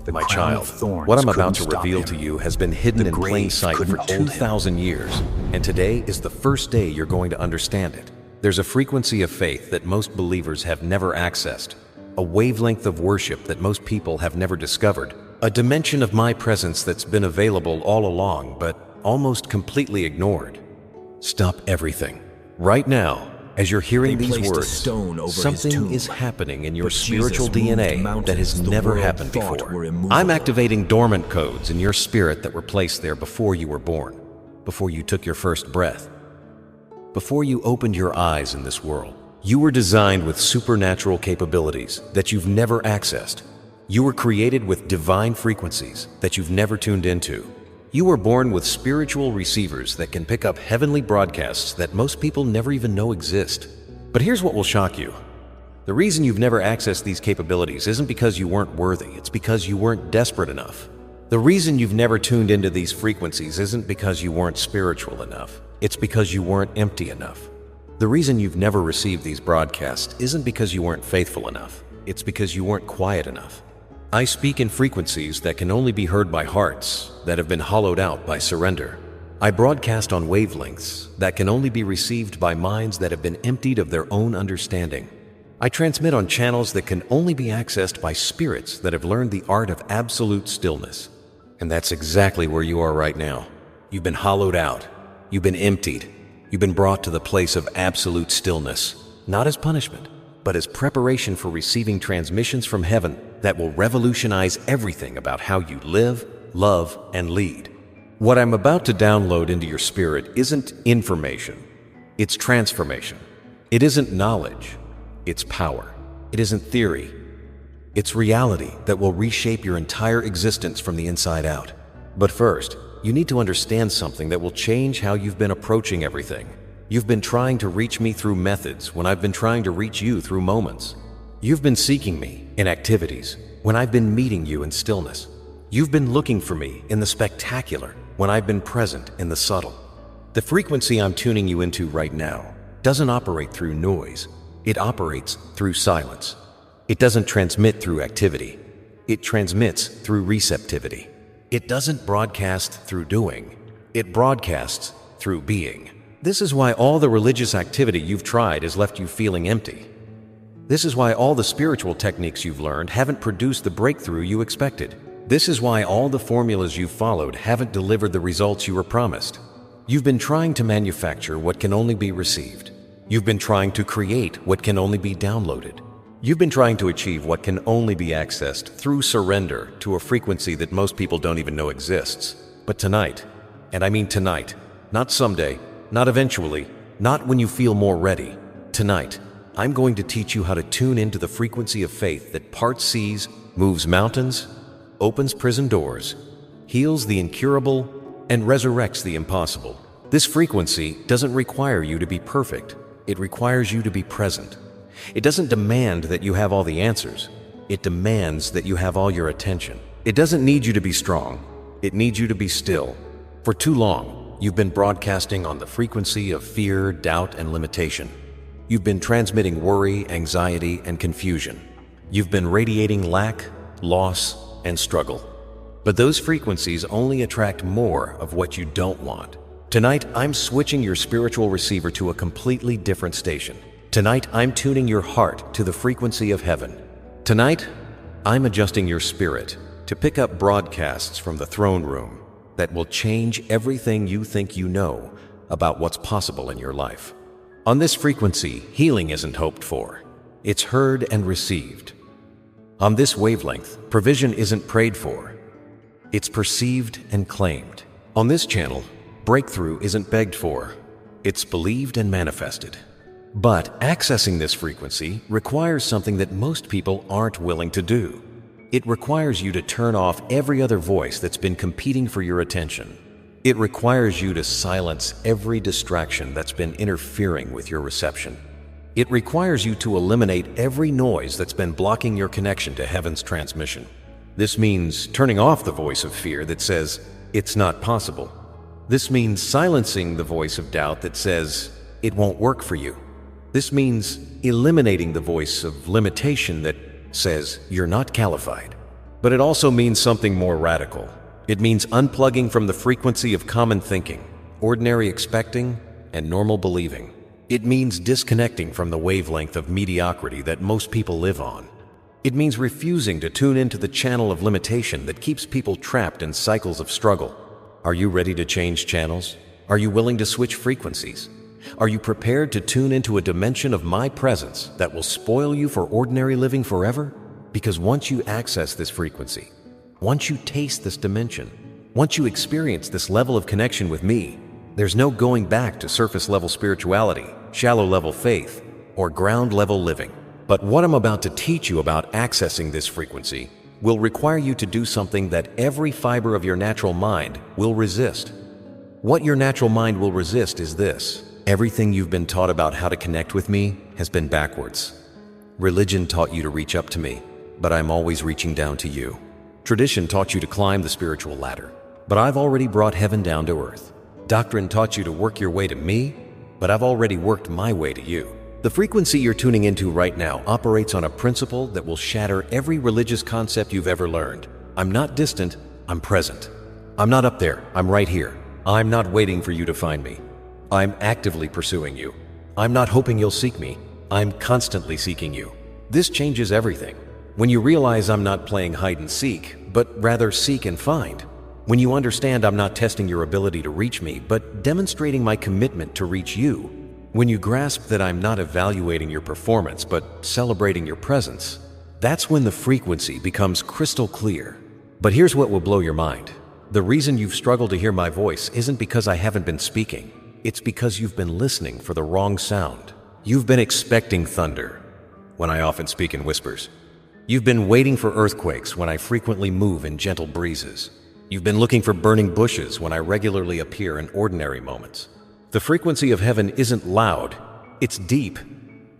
My child, what I'm about to reveal to you has been hidden in plain sight for 2,000 years, and today is the first day you're going to understand it. There's a frequency of faith that most believers have never accessed, a wavelength of worship that most people have never discovered, a dimension of my presence that's been available all along but almost completely ignored. Stop everything. Right now, as you're hearing these words, something is happening in your spiritual DNA that has never happened before. I'm activating dormant codes in your spirit that were placed there before you were born, before you took your first breath, before you opened your eyes in this world. You were designed with supernatural capabilities that you've never accessed. You were created with divine frequencies that you've never tuned into. You were born with spiritual receivers that can pick up heavenly broadcasts that most people never even know exist. But here's what will shock you. The reason you've never accessed these capabilities isn't because you weren't worthy, it's because you weren't desperate enough. The reason you've never tuned into these frequencies isn't because you weren't spiritual enough, it's because you weren't empty enough. The reason you've never received these broadcasts isn't because you weren't faithful enough, it's because you weren't quiet enough. I speak in frequencies that can only be heard by hearts that have been hollowed out by surrender. I broadcast on wavelengths that can only be received by minds that have been emptied of their own understanding. I transmit on channels that can only be accessed by spirits that have learned the art of absolute stillness. And that's exactly where you are right now. You've been hollowed out. You've been emptied. You've been brought to the place of absolute stillness, not as punishment, but as preparation for receiving transmissions from heaven that will revolutionize everything about how you live, love, and lead. What I'm about to download into your spirit isn't information, it's transformation. It isn't knowledge, it's power. It isn't theory, it's reality that will reshape your entire existence from the inside out. But first, you need to understand something that will change how you've been approaching everything. You've been trying to reach me through methods when I've been trying to reach you through moments. You've been seeking me in activities when I've been meeting you in stillness. You've been looking for me in the spectacular when I've been present in the subtle. The frequency I'm tuning you into right now doesn't operate through noise. It operates through silence. It doesn't transmit through activity. It transmits through receptivity. It doesn't broadcast through doing. It broadcasts through being. This is why all the religious activity you've tried has left you feeling empty. This is why all the spiritual techniques you've learned haven't produced the breakthrough you expected. This is why all the formulas you've followed haven't delivered the results you were promised. You've been trying to manufacture what can only be received. You've been trying to create what can only be downloaded. You've been trying to achieve what can only be accessed through surrender to a frequency that most people don't even know exists. But tonight, and I mean tonight, not someday, not eventually, not when you feel more ready, tonight, I'm going to teach you how to tune into the frequency of faith that parts seas, moves mountains, opens prison doors, heals the incurable, and resurrects the impossible. This frequency doesn't require you to be perfect. It requires you to be present. It doesn't demand that you have all the answers. It demands that you have all your attention. It doesn't need you to be strong. It needs you to be still. For too long, you've been broadcasting on the frequency of fear, doubt, and limitation. You've been transmitting worry, anxiety, and confusion. You've been radiating lack, loss, and struggle. But those frequencies only attract more of what you don't want. Tonight, I'm switching your spiritual receiver to a completely different station. Tonight, I'm tuning your heart to the frequency of heaven. Tonight, I'm adjusting your spirit to pick up broadcasts from the throne room that will change everything you think you know about what's possible in your life. On this frequency, healing isn't hoped for. It's heard and received. On this wavelength, provision isn't prayed for. It's perceived and claimed. On this channel, breakthrough isn't begged for. It's believed and manifested. But accessing this frequency requires something that most people aren't willing to do. It requires you to turn off every other voice that's been competing for your attention. It requires you to silence every distraction that's been interfering with your reception. It requires you to eliminate every noise that's been blocking your connection to heaven's transmission. This means turning off the voice of fear that says, "It's not possible." This means silencing the voice of doubt that says, "It won't work for you." This means eliminating the voice of limitation that says, "You're not qualified." But it also means something more radical. It means unplugging from the frequency of common thinking, ordinary expecting, and normal believing. It means disconnecting from the wavelength of mediocrity that most people live on. It means refusing to tune into the channel of limitation that keeps people trapped in cycles of struggle. Are you ready to change channels? Are you willing to switch frequencies? Are you prepared to tune into a dimension of my presence that will spoil you for ordinary living forever? Because once you access this frequency, once you taste this dimension, once you experience this level of connection with me, there's no going back to surface-level spirituality, shallow-level faith, or ground-level living. But what I'm about to teach you about accessing this frequency will require you to do something that every fiber of your natural mind will resist. What your natural mind will resist is this: everything you've been taught about how to connect with me has been backwards. Religion taught you to reach up to me, but I'm always reaching down to you. Tradition taught you to climb the spiritual ladder, but I've already brought heaven down to earth. Doctrine taught you to work your way to me, but I've already worked my way to you. The frequency you're tuning into right now operates on a principle that will shatter every religious concept you've ever learned. I'm not distant, I'm present. I'm not up there, I'm right here. I'm not waiting for you to find me. I'm actively pursuing you. I'm not hoping you'll seek me. I'm constantly seeking you. This changes everything. When you realize I'm not playing hide and seek, but rather seek and find. When you understand I'm not testing your ability to reach me, but demonstrating my commitment to reach you. When you grasp that I'm not evaluating your performance, but celebrating your presence. That's when the frequency becomes crystal clear. But here's what will blow your mind. The reason you've struggled to hear my voice isn't because I haven't been speaking. It's because you've been listening for the wrong sound. You've been expecting thunder, when I often speak in whispers. You've been waiting for earthquakes when I frequently move in gentle breezes. You've been looking for burning bushes when I regularly appear in ordinary moments. The frequency of heaven isn't loud, it's deep.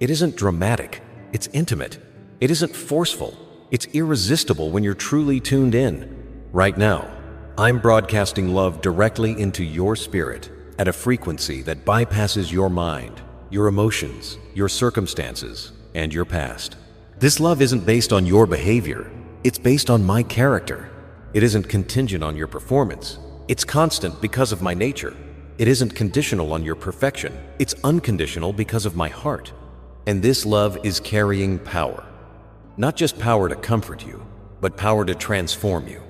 It isn't dramatic, it's intimate. It isn't forceful, it's irresistible when you're truly tuned in. Right now, I'm broadcasting love directly into your spirit at a frequency that bypasses your mind, your emotions, your circumstances, and your past. This love isn't based on your behavior, it's based on my character. It isn't contingent on your performance. It's constant because of my nature. It isn't conditional on your perfection. It's unconditional because of my heart. And this love is carrying power. Not just power to comfort you, but power to transform you.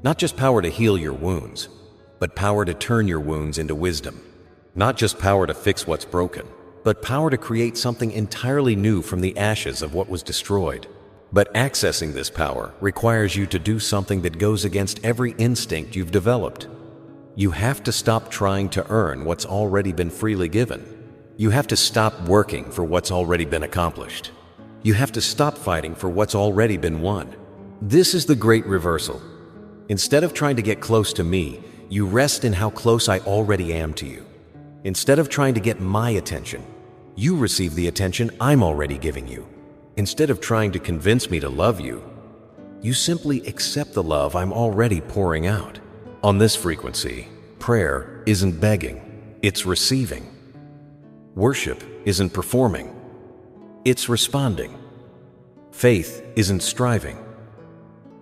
Not just power to heal your wounds, but power to turn your wounds into wisdom. Not just power to fix what's broken, but power to create something entirely new from the ashes of what was destroyed. But accessing this power requires you to do something that goes against every instinct you've developed. You have to stop trying to earn what's already been freely given. You have to stop working for what's already been accomplished. You have to stop fighting for what's already been won. This is the great reversal. Instead of trying to get close to me, you rest in how close I already am to you. Instead of trying to get my attention, you receive the attention I'm already giving you. Instead of trying to convince me to love you, you simply accept the love I'm already pouring out. On this frequency, prayer isn't begging, it's receiving. Worship isn't performing, it's responding. Faith isn't striving,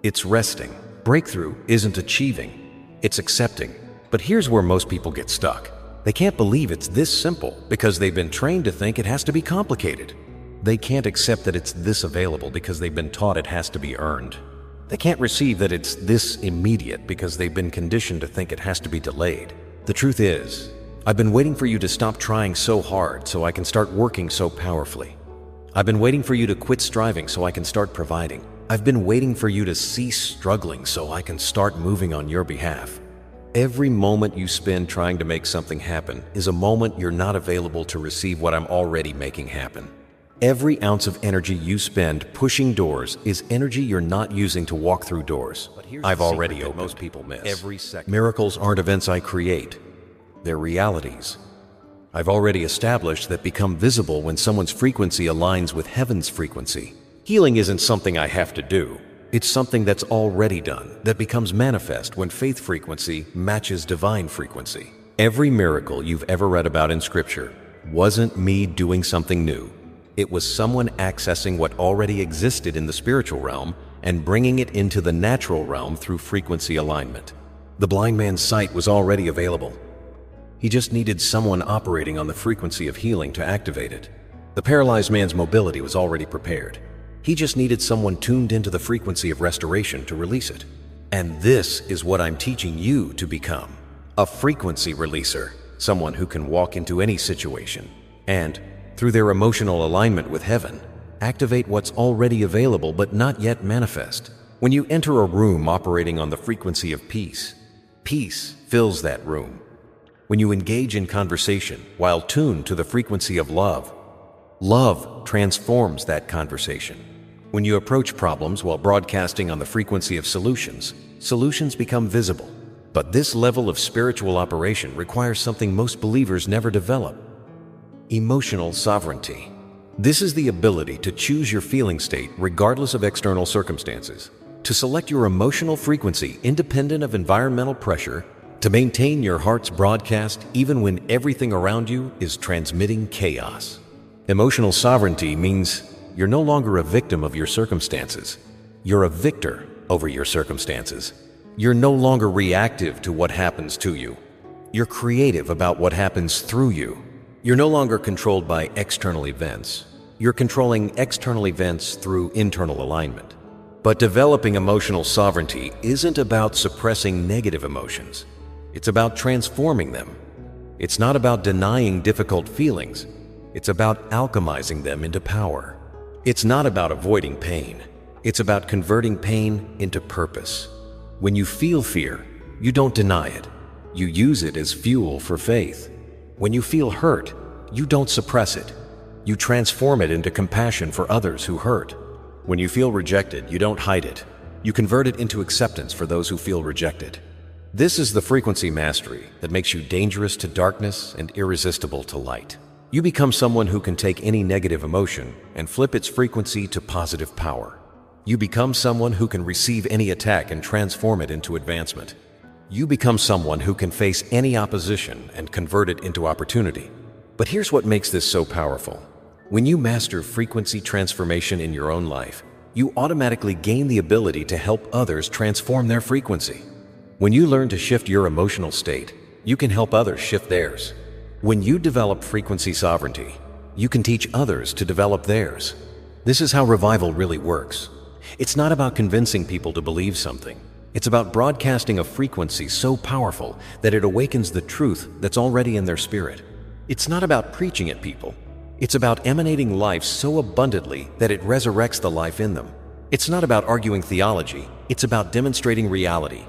it's resting. Breakthrough isn't achieving, it's accepting. But here's where most people get stuck. They can't believe it's this simple because they've been trained to think it has to be complicated. They can't accept that it's this available because they've been taught it has to be earned. They can't receive that it's this immediate because they've been conditioned to think it has to be delayed. The truth is, I've been waiting for you to stop trying so hard so I can start working so powerfully. I've been waiting for you to quit striving so I can start providing. I've been waiting for you to cease struggling so I can start moving on your behalf. Every moment you spend trying to make something happen is a moment you're not available to receive what I'm already making happen. Every ounce of energy you spend pushing doors is energy you're not using to walk through doors. I've already opened. Most people miss. Every second. Miracles aren't events I create. They're realities. I've already established that become visible when someone's frequency aligns with heaven's frequency. Healing isn't something I have to do. It's something that's already done, that becomes manifest when faith frequency matches divine frequency. Every miracle you've ever read about in Scripture wasn't me doing something new. It was someone accessing what already existed in the spiritual realm and bringing it into the natural realm through frequency alignment. The blind man's sight was already available. He just needed someone operating on the frequency of healing to activate it. The paralyzed man's mobility was already prepared. He just needed someone tuned into the frequency of restoration to release it. And this is what I'm teaching you to become: a frequency releaser, someone who can walk into any situation and, through their emotional alignment with heaven, activate what's already available but not yet manifest. When you enter a room operating on the frequency of peace, peace fills that room. When you engage in conversation while tuned to the frequency of love, love transforms that conversation. When you approach problems while broadcasting on the frequency of solutions, solutions become visible. But this level of spiritual operation requires something most believers never develop: emotional sovereignty. This is the ability to choose your feeling state regardless of external circumstances, to select your emotional frequency independent of environmental pressure, to maintain your heart's broadcast even when everything around you is transmitting chaos. Emotional sovereignty means you're no longer a victim of your circumstances. You're a victor over your circumstances. You're no longer reactive to what happens to you. You're creative about what happens through you. You're no longer controlled by external events. You're controlling external events through internal alignment. But developing emotional sovereignty isn't about suppressing negative emotions. It's about transforming them. It's not about denying difficult feelings. It's about alchemizing them into power. It's not about avoiding pain. It's about converting pain into purpose. When you feel fear, you don't deny it. You use it as fuel for faith. When you feel hurt, you don't suppress it. You transform it into compassion for others who hurt. When you feel rejected, you don't hide it. You convert it into acceptance for those who feel rejected. This is the frequency mastery that makes you dangerous to darkness and irresistible to light. You become someone who can take any negative emotion and flip its frequency to positive power. You become someone who can receive any attack and transform it into advancement. You become someone who can face any opposition and convert it into opportunity. But here's what makes this so powerful. When you master frequency transformation in your own life, you automatically gain the ability to help others transform their frequency. When you learn to shift your emotional state, you can help others shift theirs. When you develop frequency sovereignty, you can teach others to develop theirs. This is how revival really works. It's not about convincing people to believe something. It's about broadcasting a frequency so powerful that it awakens the truth that's already in their spirit. It's not about preaching at people. It's about emanating life so abundantly that it resurrects the life in them. It's not about arguing theology. It's about demonstrating reality.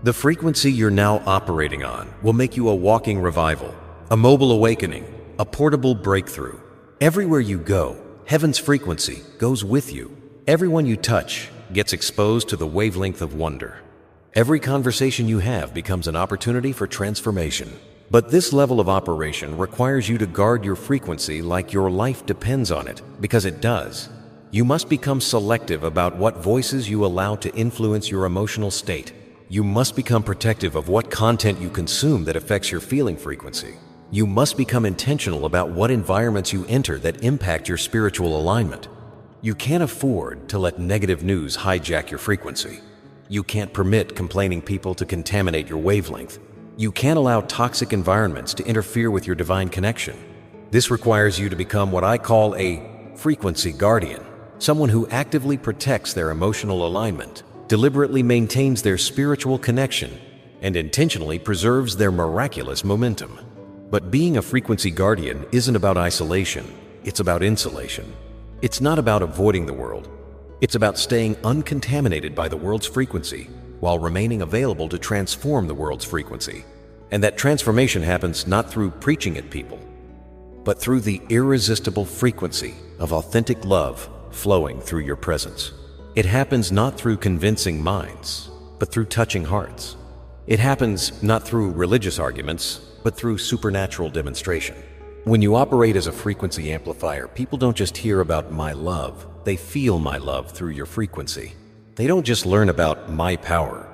The frequency you're now operating on will make you a walking revival, a mobile awakening, a portable breakthrough. Everywhere you go, heaven's frequency goes with you. Everyone you touch gets exposed to the wavelength of wonder. Every conversation you have becomes an opportunity for transformation. But this level of operation requires you to guard your frequency like your life depends on it, because it does. You must become selective about what voices you allow to influence your emotional state. You must become protective of what content you consume that affects your feeling frequency. You must become intentional about what environments you enter that impact your spiritual alignment. You can't afford to let negative news hijack your frequency. You can't permit complaining people to contaminate your wavelength. You can't allow toxic environments to interfere with your divine connection. This requires you to become what I call a frequency guardian, someone who actively protects their emotional alignment, deliberately maintains their spiritual connection, and intentionally preserves their miraculous momentum. But being a frequency guardian isn't about isolation, it's about insulation. It's not about avoiding the world. It's about staying uncontaminated by the world's frequency while remaining available to transform the world's frequency. And that transformation happens not through preaching at people, but through the irresistible frequency of authentic love flowing through your presence. It happens not through convincing minds, but through touching hearts. It happens not through religious arguments, but through supernatural demonstration. When you operate as a frequency amplifier, people don't just hear about my love, they feel my love through your frequency. They don't just learn about my power,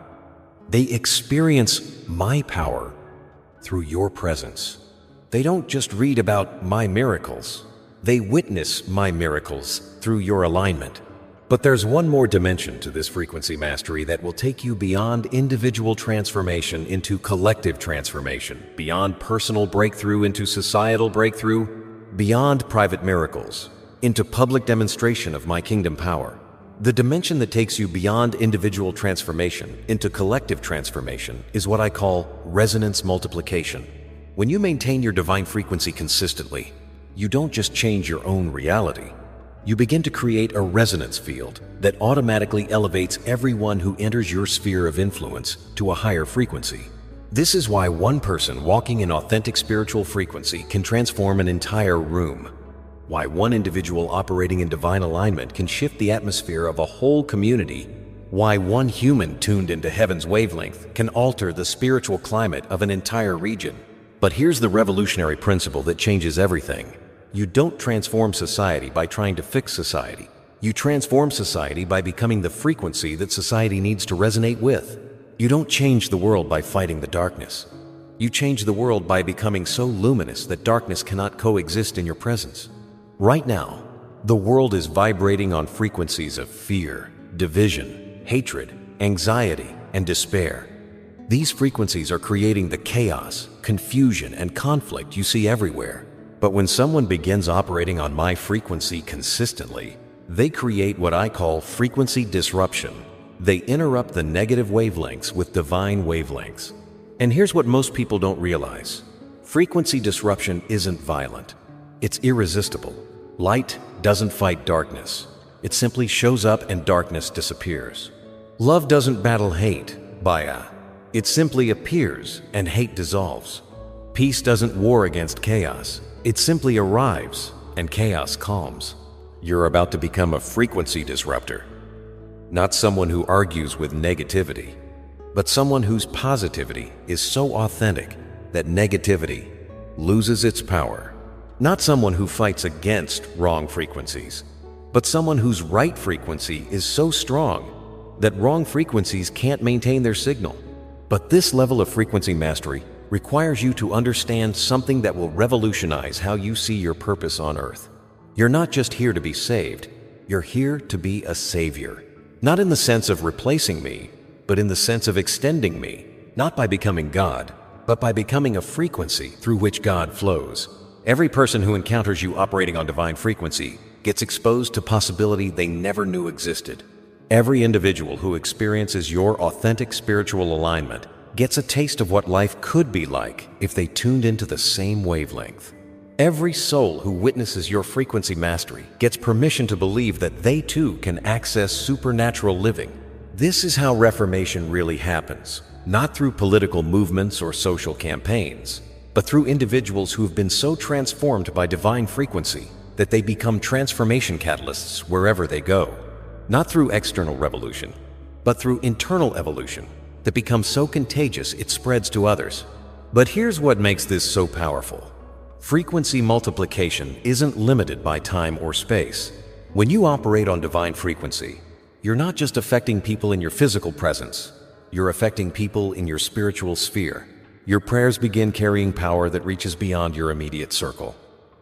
they experience my power through your presence. They don't just read about my miracles, they witness my miracles through your alignment. But there's one more dimension to this frequency mastery that will take you beyond individual transformation into collective transformation, beyond personal breakthrough into societal breakthrough, beyond private miracles, into public demonstration of my kingdom power. The dimension that takes you beyond individual transformation into collective transformation is what I call resonance multiplication. When you maintain your divine frequency consistently, you don't just change your own reality. You begin to create a resonance field that automatically elevates everyone who enters your sphere of influence to a higher frequency. This is why one person walking in authentic spiritual frequency can transform an entire room. Why one individual operating in divine alignment can shift the atmosphere of a whole community. Why one human tuned into heaven's wavelength can alter the spiritual climate of an entire region. But here's the revolutionary principle that changes everything. You don't transform society by trying to fix society. You transform society by becoming the frequency that society needs to resonate with. You don't change the world by fighting the darkness. You change the world by becoming so luminous that darkness cannot coexist in your presence. Right now, the world is vibrating on frequencies of fear, division, hatred, anxiety, and despair. These frequencies are creating the chaos, confusion, and conflict you see everywhere. But when someone begins operating on my frequency consistently, they create what I call frequency disruption. They interrupt the negative wavelengths with divine wavelengths. And here's what most people don't realize. Frequency disruption isn't violent. It's irresistible. Light doesn't fight darkness. It simply shows up and darkness disappears. Love doesn't battle hate, Baya. It simply appears and hate dissolves. Peace doesn't war against chaos. It simply arrives and chaos calms. You're about to become a frequency disruptor. Not someone who argues with negativity, but someone whose positivity is so authentic that negativity loses its power. Not someone who fights against wrong frequencies, but someone whose right frequency is so strong that wrong frequencies can't maintain their signal. But this level of frequency mastery requires you to understand something that will revolutionize how you see your purpose on earth. You're not just here to be saved, you're here to be a savior. Not in the sense of replacing me, but in the sense of extending me, not by becoming God, but by becoming a frequency through which God flows. Every person who encounters you operating on divine frequency gets exposed to possibility they never knew existed. Every individual who experiences your authentic spiritual alignment gets a taste of what life could be like if they tuned into the same wavelength. Every soul who witnesses your frequency mastery gets permission to believe that they too can access supernatural living. This is how reformation really happens, not through political movements or social campaigns, but through individuals who have been so transformed by divine frequency that they become transformation catalysts wherever they go. Not through external revolution, but through internal evolution that becomes so contagious it spreads to others. But here's what makes this so powerful. Frequency multiplication isn't limited by time or space. When you operate on divine frequency, you're not just affecting people in your physical presence, you're affecting people in your spiritual sphere. Your prayers begin carrying power that reaches beyond your immediate circle.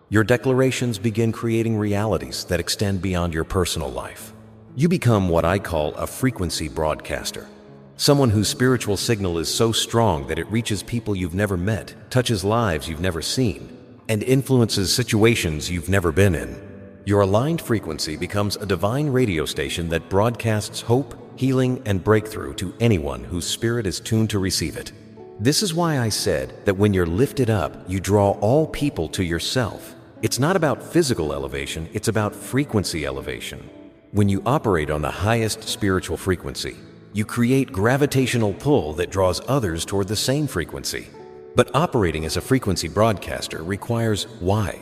Your declarations begin creating realities that extend beyond your personal life. You become what I call a frequency broadcaster. Someone whose spiritual signal is so strong that it reaches people you've never met, touches lives you've never seen, and influences situations you've never been in. Your aligned frequency becomes a divine radio station that broadcasts hope, healing, and breakthrough to anyone whose spirit is tuned to receive it. This is why I said that when you're lifted up, you draw all people to yourself. It's not about physical elevation, it's about frequency elevation. When you operate on the highest spiritual frequency, you create gravitational pull that draws others toward the same frequency. But operating as a frequency broadcaster requires why.